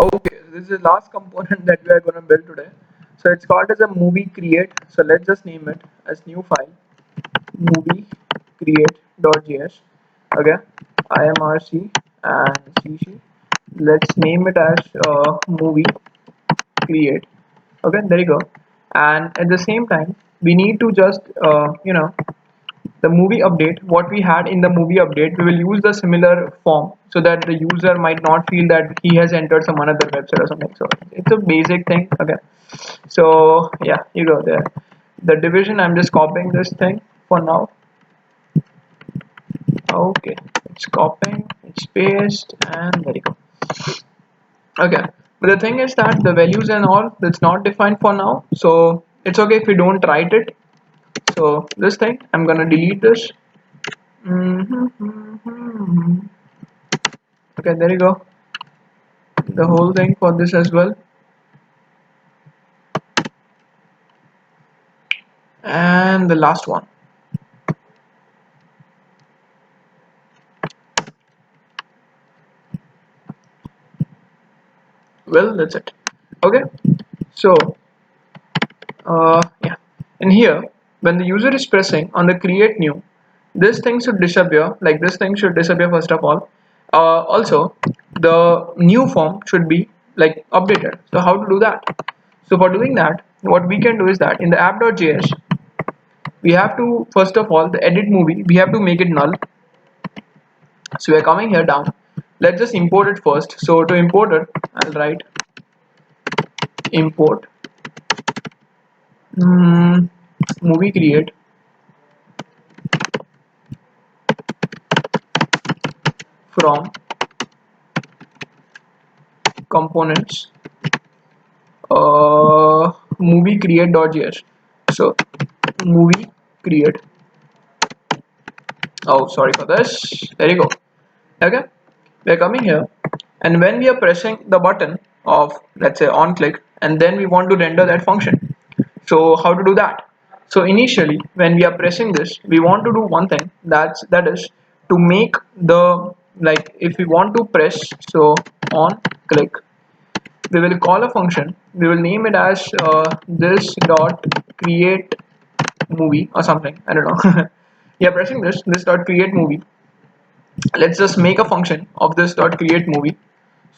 Okay, this is the last component that we are going to build today. So it's called as a movie create. So let's just name it as new file movie create.js. Okay, imrc and cc. Let's name it as movie create. Okay, there you go. And at the same time, we need to just the movie update, what we had in the movie update, we will use the similar form so that the user might not feel that he has entered some another website or something. So it's a basic thing. Okay, so yeah, you go there. The division, I'm just copying this thing for now. Okay, it's copying, it's paste, and there you go. Okay, but the thing is that the values and all, that's not defined for now, so it's okay if we don't write it. So this thing, I'm gonna delete this. Okay, there you go. The whole thing for this as well. And the last one. Well, that's it. Okay, so yeah, and here when the user is pressing on the create new, this thing should disappear. Like this thing should disappear first of all. Also, the new form should be like updated. So how to do that? So for doing that, what we can do is that in the app.js, we have to first of all the edit movie, we have to make it null. So we are coming here down. Let's just import it first. So to import it, I'll write import movie create from components movie create.js. So movie create. Oh, sorry for this. There you go. Okay, we are coming here, and when we are pressing the button of, let's say, on click, and then we want to render that function. So how to do that? So initially when we are pressing this, we want to do one thing, that is to make the, like if we want to press, so on click, we will call a function, we will name it as this dot create movie or something, I don't know. Yeah, pressing this dot create movie. Let's just make a function of this dot create movie.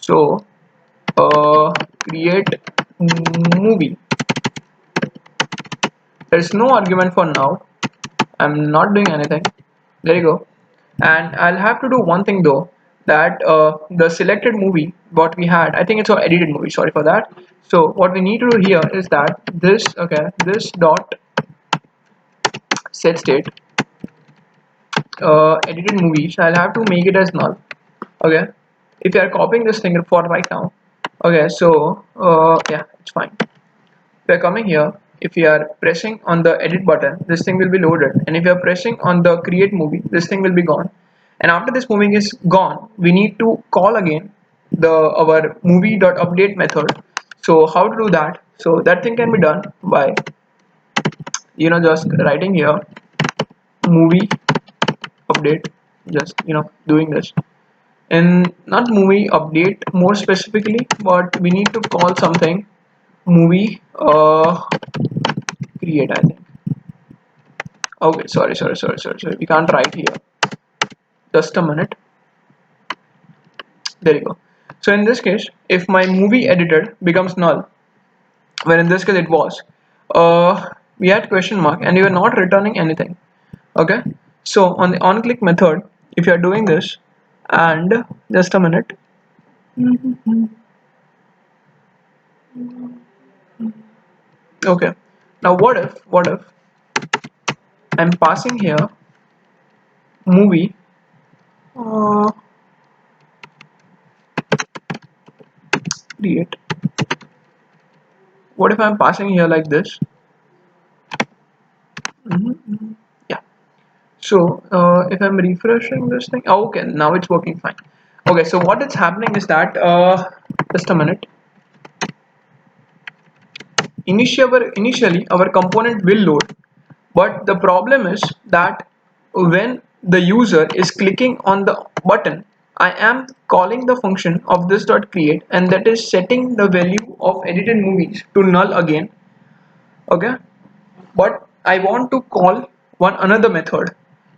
So create movie. There's no argument for now. I'm not doing anything. There you go. And I'll have to do one thing though, that the selected movie what we had, I think it's an edited movie, sorry for that. So what we need to do here is that this dot set state edited movies, I'll have to make it as null. Okay, if you are copying this thing for right now. Okay, so yeah, it's fine. We are coming here. If you are pressing on the edit button, this thing will be loaded, and if you are pressing on the create movie, this thing will be gone. And after this movie is gone, we need to call again the our movie.update method. So how to do that? So that thing can be done by just writing here movie update, just doing this, and not movie update more specifically, but we need to call something movie create, I think. Okay, sorry, we can't write here, just a minute. There you go. So in this case, if my movie edited becomes null, when in this case it was, we had question mark and we were not returning anything. Okay, so on the on click method, if you are doing this, and just a minute. Okay, now what if I'm passing here movie create. What if I'm passing here like this? Yeah. So if I'm refreshing this thing, oh, okay, now it's working fine. Okay, so what is happening is that just a minute. Initially our component will load, but the problem is that when the user is clicking on the button, I am calling the function of this dot create, and that is setting the value of edited movies to null again. Okay, but I want to call one another method,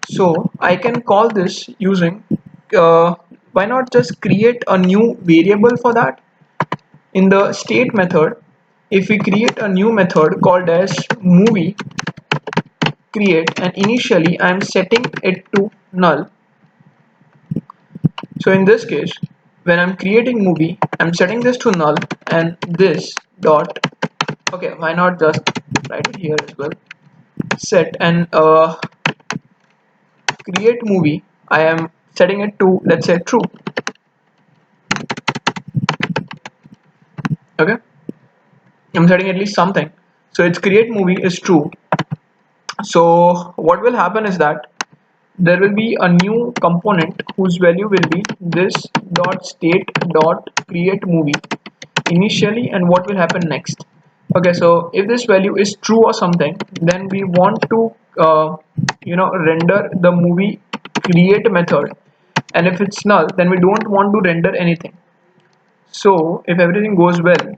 so I can call this using why not just create a new variable for that in the state method. If we create a new method called as movie create, and initially I am setting it to null. So in this case, when I'm creating movie, I'm setting this to null, and this dot, okay, why not just write it here as well, set and create movie, I am setting it to, let's say, true. Okay, I'm setting at least something, so its create movie is true. So what will happen is that there will be a new component whose value will be this dot state dot create movie initially, and what will happen next. Okay, so if this value is true or something, then we want to render the movie create method, and if it's null, then we don't want to render anything. So if everything goes well,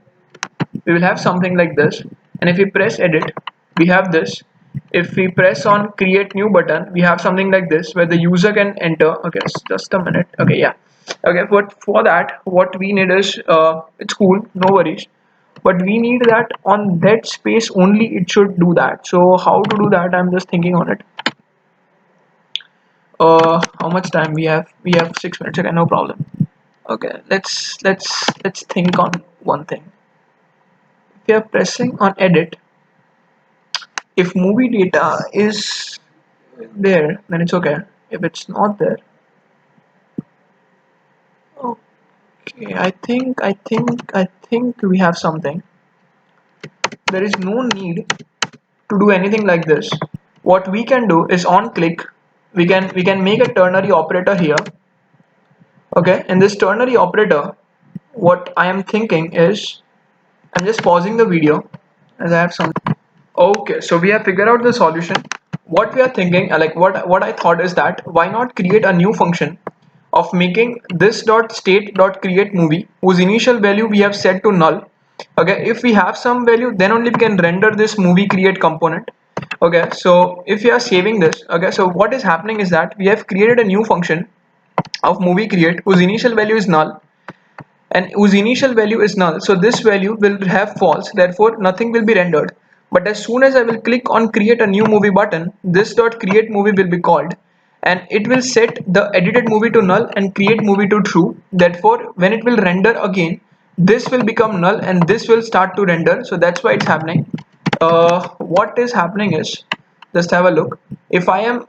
we will have something like this, and if we press edit, we have this. If we press on create new button, we have something like this where the user can enter. Okay, just a minute. Okay, yeah. Okay, but for that what we need is it's cool, no worries, but we need that on that space only it should do that. So how to do that, I'm just thinking on it. How much time we have? We have 6 minutes. Okay, no problem. Okay, let's think on one thing. If we are pressing on edit, if movie data is there, then it's okay. If it's not there, okay, I think we have something. There is no need to do anything like this. What we can do is on click, we can make a ternary operator here. Okay, and this ternary operator, what I am thinking is, I'm just pausing the video as I have some. Okay, so we have figured out the solution. What we are thinking, like what I thought is that why not create a new function of making this dot state dot create movie whose initial value we have set to null. Okay, if we have some value, then only we can render this movie create component. Okay, so if we are saving this, okay, so what is happening is that we have created a new function of movie create whose initial value is null and whose initial value is null. So this value will have false, therefore nothing will be rendered. But as soon as I will click on create a new movie button, this dot create movie will be called, and it will set the edited movie to null and create movie to true. Therefore when it will render again, this will become null and this will start to render. So that's why it's happening. What is happening is, just have a look. If I am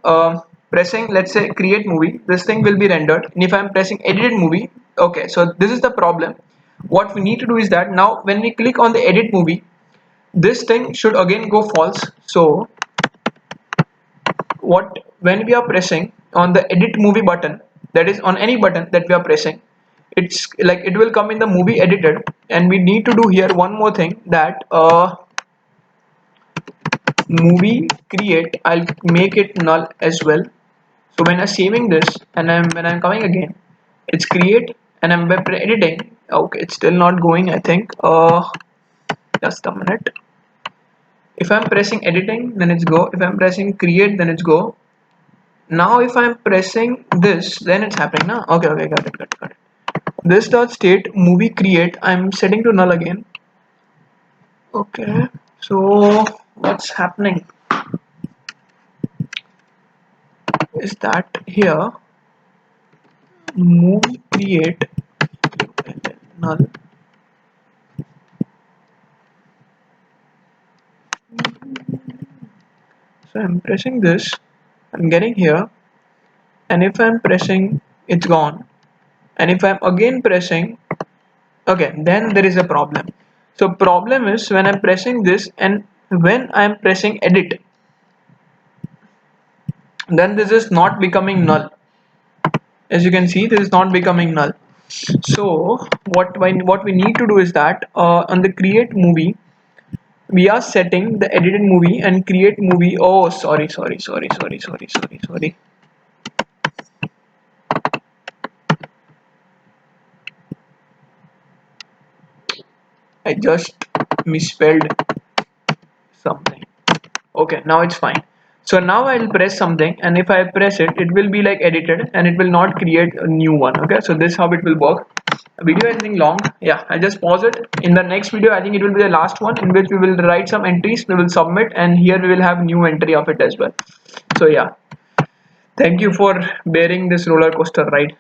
pressing, let's say, create movie, this thing will be rendered, and if I am pressing edited movie, okay, so this is the problem. What we need to do is that now when we click on the edit movie, this thing should again go false. So what, when we are pressing on the edit movie button, that is on any button that we are pressing, it's like it will come in the movie edited, and we need to do here one more thing, that movie create, I'll make it null as well. So when I'm saving this and when I'm coming again, it's create and I'm editing. Okay, it's still not going, I think. Just a minute. If I'm pressing editing, then it's go. If I'm pressing create, then it's go. Now if I'm pressing this, then it's happening now. Okay, okay, got it. This dot state movie create, I'm setting to null again. Okay, so what's happening is that here movie create null. So I'm pressing this, I'm getting here, and if I'm pressing, it's gone, and if I'm again pressing, okay, then there is a problem. So problem is when I'm pressing this and when I'm pressing edit, then this is not becoming null. As you can see, this is not becoming null. So what we need to do is that on the create movie, we are setting the edited movie and create movie. Oh, sorry. I just misspelled something. Okay, now it's fine. So now I'll press something, and if I press it, it will be like edited and it will not create a new one. Okay, so this is how it will work. Video is getting long. Yeah, I'll just pause it. In the next video, I think it will be the last one, in which we will write some entries, we will submit, and here we will have new entry of it as well. So yeah, thank you for bearing this roller coaster ride.